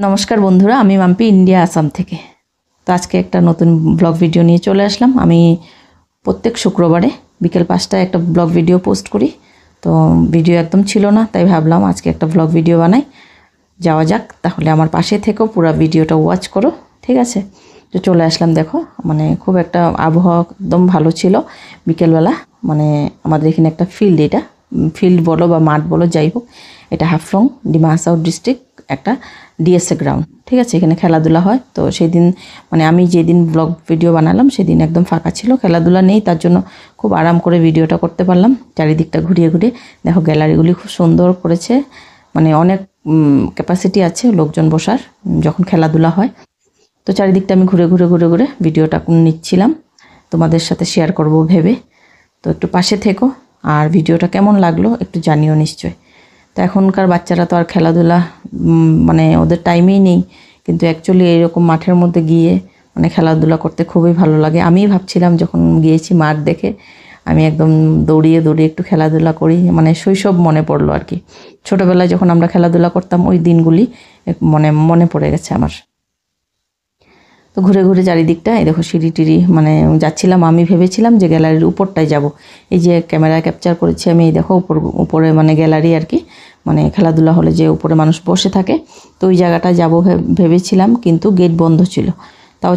নমস্কার বন্ধুরা, আমি মাম্পি ইন্ডিয়া আসাম থেকে। তো আজকে একটা নতুন ব্লগ ভিডিও নিয়ে চলে আসলাম। আমি প্রত্যেক শুক্রবারে বিকেল 5টায় একটা ব্লগ ভিডিও পোস্ট করি। তো ভিডিও একদম ছিল না, তাই ভাবলাম আজকে একটা ব্লগ ভিডিও বানাই। যাওয়া যাক, তাহলে আমার পাশে থেকেও পুরো ভিডিওটা ওয়াচ করো, ঠিক আছে? তো চলে আসলাম। দেখো, মানে খুব একটা আবহাওয়া একদম ভালো ছিল বিকেলবেলা। মানে আমাদের এখানে একটা ফিল্ড, এটা ফিল্ড বলো বা মাঠ বলো, যাই হোক, এটা হাফলং ডিমা হাসাও ডিস্ট্রিক্ট একটা ডিএসএ গ্রাউন্ড, ঠিক আছে? এখানে খেলাধুলা হয়। তো সেদিন মানে আমি যেদিন ব্লগ ভিডিও বানালাম সেদিন একদম ফাঁকা ছিল, খেলাধুলা নেই, তার জন্য খুব আরাম করে ভিডিওটা করতে পারলাম। চারিদিকটা ঘুরিয়ে ঘুরিয়ে দেখো, গ্যালারিগুলি খুব সুন্দর করেছে, মানে অনেক ক্যাপাসিটি আছে লোকজন বসার যখন খেলাধুলা হয়। তো চারিদিকটা আমি ঘুরে ঘুরে ঘুরে ঘুরে ভিডিওটা নিচ্ছিলাম, তোমাদের সাথে শেয়ার করব ভেবে। তো একটু পাশে থেকো, আর ভিডিওটা কেমন লাগলো একটু জানিও নিশ্চয়। তো এখনকার বাচ্চারা তো আর খেলাধুলা মানে ওদের টাইমেই নেই, কিন্তু অ্যাকচুয়ালি এইরকম মাঠের মধ্যে গিয়ে মানে খেলাধুলা করতে খুবই ভালো লাগে। আমিই ভাবছিলাম যখন গিয়েছি মাঠ দেখে, আমি একদম দৌড়িয়ে দৌড়িয়ে একটু খেলাধুলা করি, মানে শৈশব মনে পড়লো আর কি। ছোটোবেলায় যখন আমরা খেলাধুলা করতাম ওই দিনগুলি মনে পড়ে গেছে আমার। তো ঘুরে ঘুরে চারিদিকটা, এই দেখো সিঁড়ি টিড়ি মানে যাচ্ছিলাম। আমি ভেবেছিলাম যে গ্যালারির উপরটায় যাব, এই যে ক্যামেরা ক্যাপচার করেছি আমি, এই দেখো উপরে মানে গ্যালারি আর কি, মানে খেলাধুলা হলে যে উপরে মানুষ বসে থাকে, তো ওই জায়গাটা যাব ভেবেছিলাম, কিন্তু গেট বন্ধ ছিল। তাও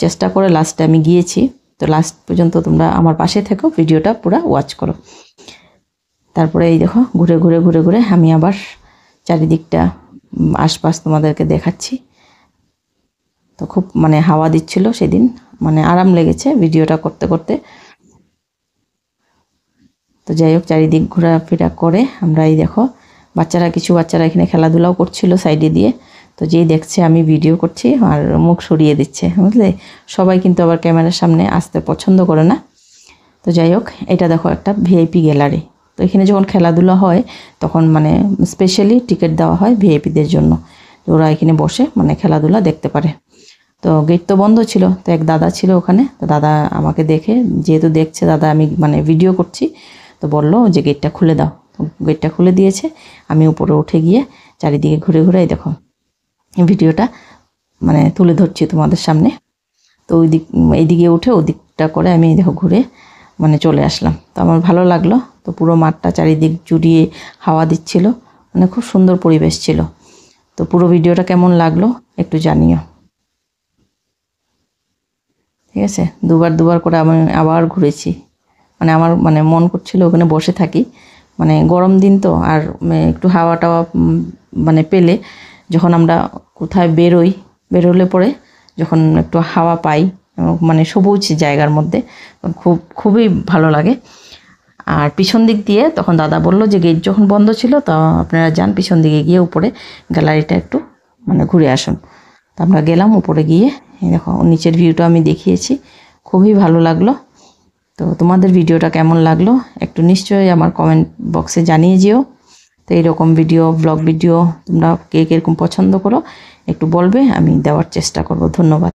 চেষ্টা করে লাস্টে আমি গিয়েছি। তো লাস্ট পর্যন্ত তোমরা আমার পাশে থেকো, ভিডিওটা পুরো ওয়াচ করো। তারপরে এই দেখো ঘুরে ঘুরে ঘুরে ঘুরে আমি আবার চারিদিকটা আশপাশ তোমাদেরকে দেখাচ্ছি। তো খুব মানে হাওয়া দিচ্ছিল সেদিন, মানে আরাম লেগেছে ভিডিওটা করতে করতে। তো যাই হোক, চারিদিক ঘোরাফেরা করে আমরা এই দেখো কিছু বাচ্চারা এখানে খেলাধুলাও করছিল সাইডে দিয়ে। তো যেই দেখছে আমি ভিডিও করছি আর মুখ সরিয়ে দিচ্ছে, বুঝলে? সবাই কিন্তু আবার ক্যামেরার সামনে আসতে পছন্দ করে না। তো যাই হোক, এটা দেখো একটা ভিআইপি গ্যালারি। তো এখানে যখন খেলাধুলা হয় তখন মানে স্পেশালি টিকিট দেওয়া হয় ভিআইপিদের জন্য, ওরা এখানে বসে মানে খেলাধুলা দেখতে পারে। তো গেট তো বন্ধ ছিল, তো এক দাদা ছিল ওখানে। তো দাদা আমাকে দেখে, যেহেতু দেখছে দাদা আমি মানে ভিডিও করছি, তো বললো যে গেটটা খুলে দাও। তো গেটটা খুলে দিয়েছে। আমি উপরে উঠে গিয়ে চারিদিকে ঘুরে ঘুরে দেখো ভিডিওটা মানে তুলে ধরছি তোমাদের সামনে। তো এইদিকে উঠে ওদিকটা করে আমি দেখো ঘুরে মানে চলে আসলাম। তো আমার ভালো লাগলো। তো পুরো মাঠটা চারিদিক জুড়িয়ে হাওয়া দিচ্ছিল, মানে খুব সুন্দর পরিবেশ ছিল। তো পুরো ভিডিওটা কেমন লাগলো একটু জানিও, ঠিক আছে? দুবার করে আমি আবার ঘুরেছি, মানে আমার মানে মন করছিল ওখানে বসে থাকি। মানে গরম দিন তো, আর একটু হাওয়া টাওয়া মানে পেলে, যখন আমরা কোথায় বেরোলে পরে যখন একটু হাওয়া পাই মানে সবুজ জায়গার মধ্যে, খুবই ভালো লাগে। আর পিছন দিক দিয়ে তখন দাদা বললো যে গেট যখন বন্ধ ছিল, তো আপনারা যান পিছন দিকে গিয়ে উপরে গ্যালারিটা একটু মানে ঘুরে আসুন। তো আমরা গেলাম উপরে গিয়ে, দেখো নিচের ভিউটা আমি দেখিয়েছি, খুবই ভালো লাগলো। তো তোমাদের ভিডিওটা কেমন লাগলো একটু নিশ্চয়ই আমার কমেন্ট বক্সে জানিয়ে যেও। তো এইরকম ব্লগ ভিডিও তোমরা কে কীরকম পছন্দ করো একটু বলবে, আমি দেওয়ার চেষ্টা করব। ধন্যবাদ।